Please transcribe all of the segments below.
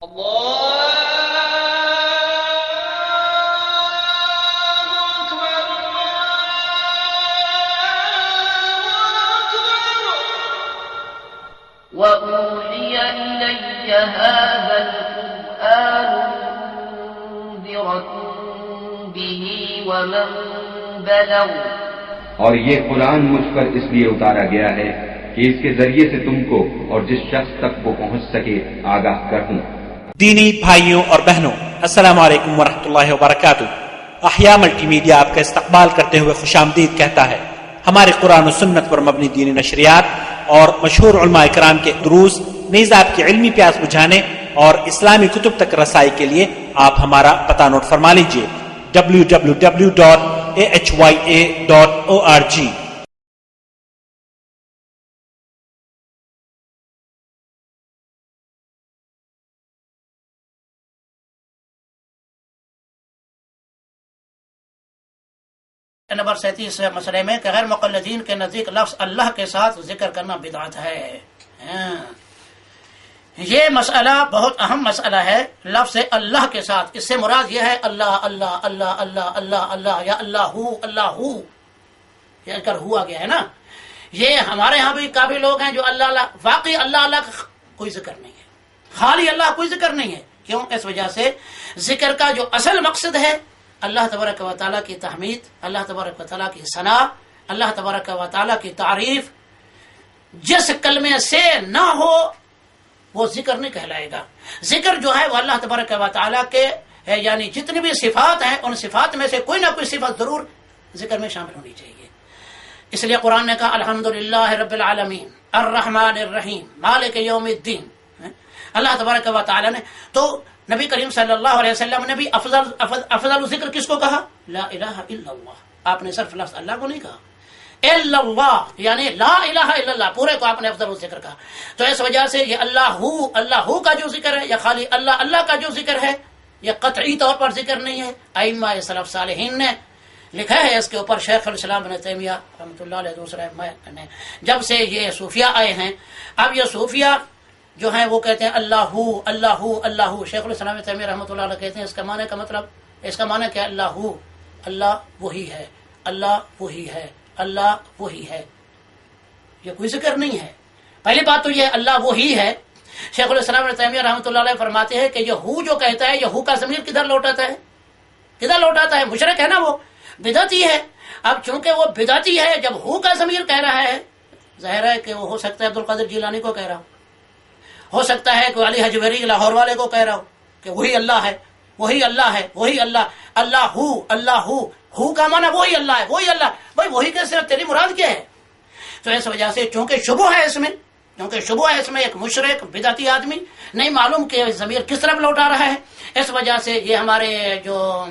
وأوحي إلي هذا القرآن لأنذركم به ومن بلغ اور یہ قرآن مجھ پر اس لیے اتارا گیا ہے کہ اس کے ذریعے سے تم کو اور جس شخص تک وہ پہنچ سکے آگاہ کر دوں۔ دینی بھائیوں اور بہنوں، السلام علیکم ورحمۃ اللہ وبرکاتہ۔ احیا ملٹی میڈیا آپ کا استقبال کرتے ہوئے خوش آمدید کہتا ہے۔ ہمارے قرآن و سنت پر مبنی دینی نشریات اور مشہور علماء کرام کے دروس نیز آپ کی علمی پیاس بجھانے اور اسلامی کتب تک رسائی کے لیے آپ ہمارا پتہ نوٹ فرما لیجیے: www.ahya.org۔ نمبر 37 مسئلے میں کہ غیر مقلدین کے نزدیک لفظ اللہ کے ساتھ ذکر کرنا بدعت ہے۔ یہ مسئلہ بہت اہم مسئلہ ہے۔ لفظ اللہ کے ساتھ، اس سے مراد یہ ہے اللہ اللہ اللہ اللہ اللہ اللہ یا اللہ یہ ذکر ہوا گیا ہے نا۔ یہ ہمارے ہاں بھی کافی لوگ ہیں جو اللہ اللہ، واقعی اللہ اللہ کا کوئی ذکر نہیں ہے، خالی اللہ کوئی ذکر نہیں ہے۔ کیوں؟ اس وجہ سے ذکر کا جو اصل مقصد ہے اللہ تبارک و تعالیٰ کی تحمید، اللہ تبارک و تعالیٰ کی ثنا، اللہ تبارک و تعالیٰ کی تعریف، جس کلمے سے نہ ہو وہ ذکر نہیں کہلائے گا۔ ذکر جو ہے وہ اللہ تبارک و تعالیٰ کے یعنی جتنی بھی صفات ہیں ان صفات میں سے کوئی نہ کوئی صفت ضرور ذکر میں شامل ہونی چاہیے۔ اس لیے قرآن نے کہا الحمدللہ رب العالمین الرحمن الرحیم مالک یوم الدین۔ اللہ تبارک و تعالیٰ نے تو نبی کریم صلی اللہ علیہ وسلم نے بھی افضل ذکر کس کو کہا؟ لا الہ الا اللہ۔ آپ نے صرف لفظ اللہ کو نہیں کہا، الا اللہ یعنی لا الہ الا اللہ پورے کو آپ نے افضل ذکر کہا۔ تو اس وجہ سے یہ اللہ کا جو ذکر ہے یا خالی اللہ اللہ کا جو ذکر ہے یہ قطعی طور پر ذکر نہیں ہے۔ ائمہ سلف صالحین نے لکھا ہے اس کے اوپر، شیخ الاسلام ابن تیمیہ رحمۃ اللہ علیہ دوسرے نے جب سے یہ صوفیہ آئے ہیں، اب یہ صوفیہ جو ہیں وہ کہتے ہیں اللہ اللہ اللہ۔ شیخ الاسلام تیمیہ رحمۃ اللہ علیہ کہتے ہیں اس کا معنی کیا؟ اللہ وہی ہے، اللہ وہی ہے، اللہ وہی ہے، یہ کوئی ذکر نہیں ہے۔ پہلی بات تو یہ اللہ وہی ہے۔ شیخ الاسلام تیمیہ رحمۃ اللہ علیہ فرماتے ہیں کہ یہ جو کہتا ہے یہ کا ضمیر کدھر لوٹاتا ہے؟ مشرک ہے نا، وہ بدعتی ہے۔ اب چونکہ وہ بدعتی ہے، جب کا ضمیر کہہ رہا ہے، ظاہر ہے کہ وہ ہو سکتا ہے عبد القادر جیلانی کو کہہ رہا ہو سکتا ہے کہ علی حجویری لاہور والے کو کہہ رہا ہو کہ وہی اللہ ہے، وہی اللہ ہے، وہی اللہ اللہ کا معنی وہی اللہ ہے، وہی اللہ بھائی وہی کیسے؟ تیری مراد کیا ہے؟ تو اس وجہ سے چونکہ شبہ ہے اس میں ایک مشرک بدعتی آدمی نہیں معلوم کہ ضمیر کس طرف لوٹا رہا ہے۔ اس وجہ سے یہ ہمارے جو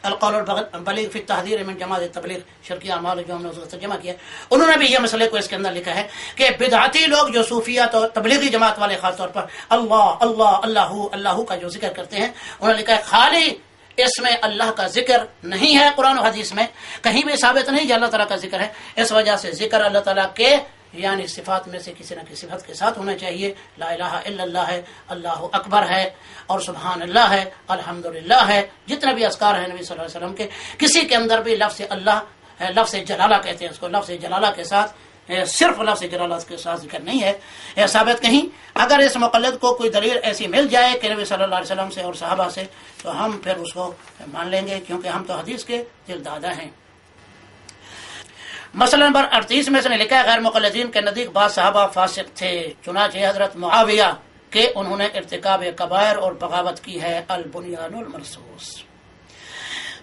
القول البلیغ فی التحذیر من جماعت تبلیغ شرکیہ اعمال جو ہم نے اس کو ترجمہ کیا، انہوں نے بھی یہ مسئلے کو اس کے اندر لکھا ہے کہ بدعتی لوگ جو صوفیات اور تبلیغی جماعت والے خاص طور پر اللہ اللہ اللہ اللہ کا جو ذکر کرتے ہیں، انہوں نے لکھا ہے خالی اس میں اللہ کا ذکر نہیں ہے، قرآن و حدیث میں کہیں بھی ثابت نہیں کہ اللہ تعالیٰ کا ذکر ہے۔ اس وجہ سے ذکر اللہ تعالیٰ کے یعنی صفات میں سے کسی نہ کسی صفت کے ساتھ ہونا چاہیے۔ لا الہ الا اللہ ہے، اللہ اکبر ہے، اور سبحان اللہ ہے، الحمدللہ ہے، جتنے بھی اذکار ہیں نبی صلی اللہ علیہ وسلم کے، کسی کے اندر بھی لفظ اللہ، لفظ جلالہ کہتے ہیں اس کو، لفظ جلالہ کے ساتھ صرف لفظ جلالہ کے ساتھ ذکر نہیں ہے یہ ثابت کہیں۔ اگر اس مقلد کو کوئی دلیل ایسی مل جائے کہ نبی صلی اللہ علیہ وسلم سے اور صحابہ سے تو ہم پھر اس کو مان لیں گے، کیونکہ ہم تو حدیث کے دل دادا ہیں۔ مسئلہ نمبر 38 میں سے نے لکھا ہے غیر مقلدین کے نزدیک بعض صحابہ فاسق تھے، چنانچہ حضرت معاویہ کہ انہوں نے ارتکاب کبائر اور بغاوت کی ہے، البنیان المرصوص۔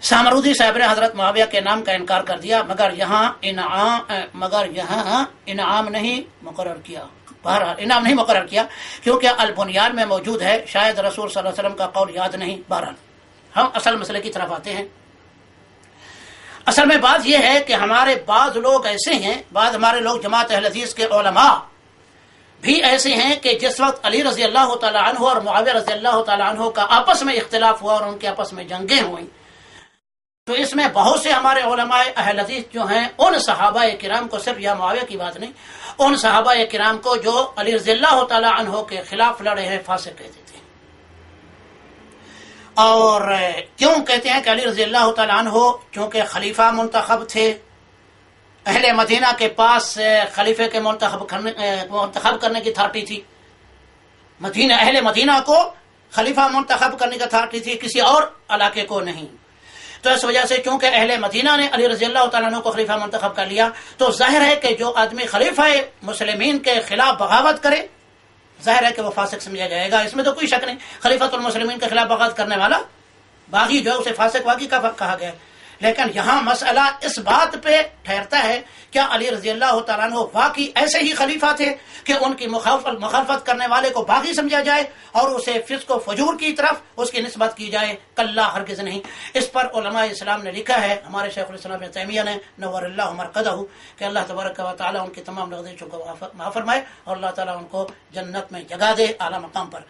سامرودی صاحب نے حضرت معاویہ کے نام کا انکار کر دیا مگر یہاں انعام نہیں مقرر کیا، بہرحال انعام نہیں مقرر کیا کیونکہ البنیان میں موجود ہے، شاید رسول صلی اللہ علیہ وسلم کا قول یاد نہیں۔ بہرحال ہم اصل مسئلے کی طرف آتے ہیں۔ اصل میں بات یہ ہے کہ ہمارے بعض لوگ ایسے ہیں، بعض ہمارے لوگ جماعت اہل حدیث کے علماء بھی ایسے ہیں کہ جس وقت علی رضی اللہ تعالیٰ عنہ اور معاویہ رضی اللہ تعالیٰ عنہ کا آپس میں اختلاف ہوا اور ان کے آپس میں جنگیں ہوئیں، تو اس میں بہت سے ہمارے علماء اہل حدیث جو ہیں ان صحابہ کرام کو، صرف یا معاویہ کی بات نہیں، ان صحابہ کرام کو جو علی رضی اللہ تعالی عنہ کے خلاف لڑے ہیں فاسق کہتے تھے. اور کیوں کہتے ہیں کہ علی رضی اللہ تعالی عنہ چونکہ خلیفہ منتخب تھے، اہل مدینہ کے پاس خلیفے کے منتخب کرنے کی اتھارٹی تھی، اہل مدینہ کو خلیفہ منتخب کرنے کی اتھارٹی تھی، کسی اور علاقے کو نہیں. تو اس وجہ سے چونکہ اہل مدینہ نے علی رضی اللہ تعالیٰ عنہ کو خلیفہ منتخب کر لیا، تو ظاہر ہے کہ جو آدمی خلیفہ مسلمین کے خلاف بغاوت کرے ظاہر ہے کہ وہ فاسق سمجھا جائے گا، اس میں تو کوئی شک نہیں. خلیفۃ المسلمین کے خلاف بغاوت کرنے والا باغی جو ہے اسے فاسق واقعی کا کہا گیا. لیکن یہاں مسئلہ اس بات پہ ٹھہرتا ہے کیا علی رضی اللہ تعالیٰ عنہ واقعی ایسے ہی خلیفہ تھے کہ ان کی مخالفت کرنے والے کو باغی سمجھا جائے اور اسے فسق و فجور کی طرف اس کی نسبت کی جائے؟ کلا، ہرگز نہیں. اس پر علماء اسلام نے لکھا ہے، ہمارے شیخ الاسلام ابن تیمیہ نے نور اللہ مرقدہ، کہ اللہ تبارک و تعالیٰ ان کی تمام لغزشوں کو معاف فرمائے اور اللہ تعالیٰ ان کو جنت میں جگہ دے اعلیٰ مقام پر.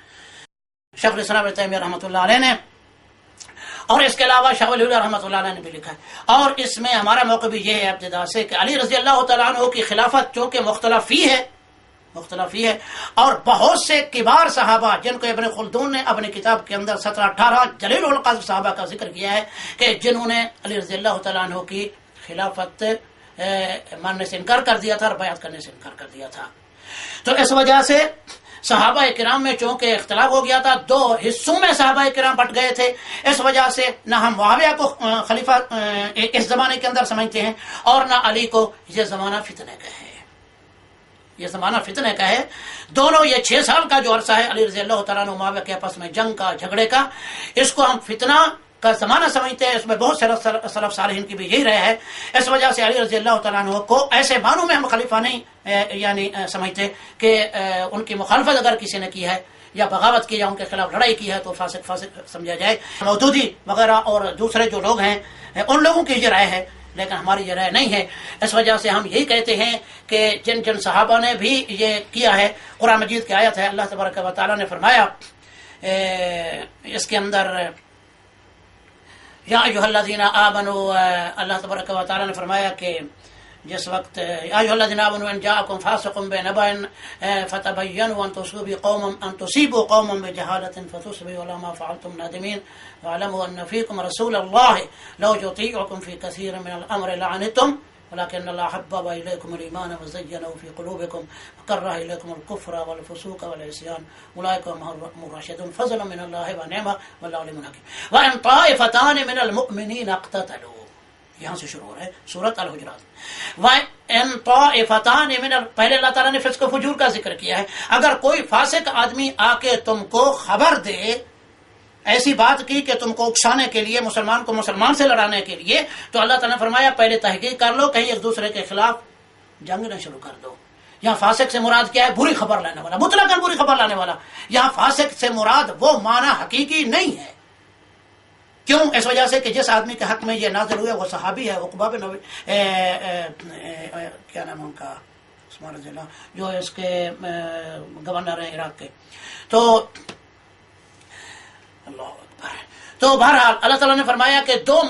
شیخ الاسلام ابن تیمیہ رحمۃ اللہ علیہ نے، اور اس کے علاوہ شاہ ولی اللہ رحمۃ اللہ علیہ نے بھی لکھا ہے. اور اس میں ہمارا موقع بھی یہ ہے ابتدا سے کہ علی رضی اللہ تعالیٰ عنہ کی خلافت چونکہ مختلف ہی ہے، اور بہت سے کبار صحابہ جن کو ابن خلدون نے اپنی کتاب کے اندر 17-18 جلیل القدر صحابہ کا ذکر کیا ہے کہ جنہوں نے علی رضی اللہ تعالیٰ عنہ کی خلافت ماننے سے انکار کر دیا تھا اور بیعت کرنے سے انکار کر دیا تھا. تو اس وجہ سے صحابہ کرام میں چونکہ اختلاف ہو گیا تھا، دو حصوں میں صحابہ کرام بٹ گئے تھے. اس وجہ سے نہ ہم معاویہ کو خلیفہ اس زمانے کے اندر سمجھتے ہیں اور نہ علی کو. یہ زمانہ فتنے کا ہے، دونوں یہ 6 سال کا جو عرصہ ہے علی رضی اللہ تعالیٰ عنہ معاویہ کے آپس میں جنگ کا، جھگڑے کا، اس کو ہم فتنہ کا زمانہ سمجھتے ہیں. اس میں بہت سے سلف صالحین کی بھی یہی رائے ہے. اس وجہ سے علی رضی اللہ تعالیٰ عنہ کو ایسے معنوں میں ہم خلیفہ نہیں یعنی سمجھتے کہ ان کی مخالفت اگر کسی نے کی ہے یا بغاوت کی یا ان کے خلاف لڑائی کی ہے تو فاسق سمجھا جائے. مودودی وغیرہ اور دوسرے جو لوگ ہیں ان لوگوں کی یہ رائے ہے، لیکن ہماری یہ رائے نہیں ہے. اس وجہ سے ہم یہی کہتے ہیں کہ جن صحابہ نے بھی یہ کیا ہے، قرآن مجید کی آیت ہے، اللہ تبارک و تعالیٰ نے فرمایا اس کے اندر یا ایھا الذین آمنوا، اللہ تبارک و تعالیٰ نے فرمایا کہ جس وقت یا ایھا الذین آمنوا ان جاءکم فاسق بنبأ فتبینوا ان تصیبوا قوما بجہالة فتصبحوا علی ما فعلتم نادمین واعلموا ان فیکم رسول اللہ لو یطیعکم فی کثیر من الامر لعنتم ولكن الله حبب إليكم الإيمان وزينه في قلوبكم وكره إليكم الكفر والفسوق والعصيان أولئك هم الراشدون فضلا من الله ونعمة والله عليم حكيم. وإن طائفتان من المؤمنين اقتتلوا، یہاں سے شروع ہے سورۃ الحجرات. وإن طائفتان من پہلے اللہ تعالیٰ نے فسق و فجور کا ذکر کیا ہے. اگر کوئی فاسق آدمی آ کے تم کو خبر دے، ایسی بات کی کہ تم کو اکسانے کے لیے، مسلمان کو مسلمان سے لڑانے کے لیے، تو اللہ تعالیٰ نے فرمایا پہلے تحقیق کر لو، کہیں ایک دوسرے کے خلاف جنگ نہ شروع کر دو. یہاں فاسق سے مراد کیا ہے؟ بری خبر لانے والا، مطلقاً بری خبر لانے والا. یہاں فاسق سے مراد وہ معنی حقیقی نہیں ہے. کیوں؟ اس وجہ سے کہ جس آدمی کے حق میں یہ نازل ہوئے وہ صحابی ہے، عقبہ بن کیا نام ان کا، عثمان رضی اللہ، جو اس کے گورنر ہیں عراق کے. تو اللہ اکبر. تو بہرحال اللہ تعالیٰ نے فرمایا کہ دو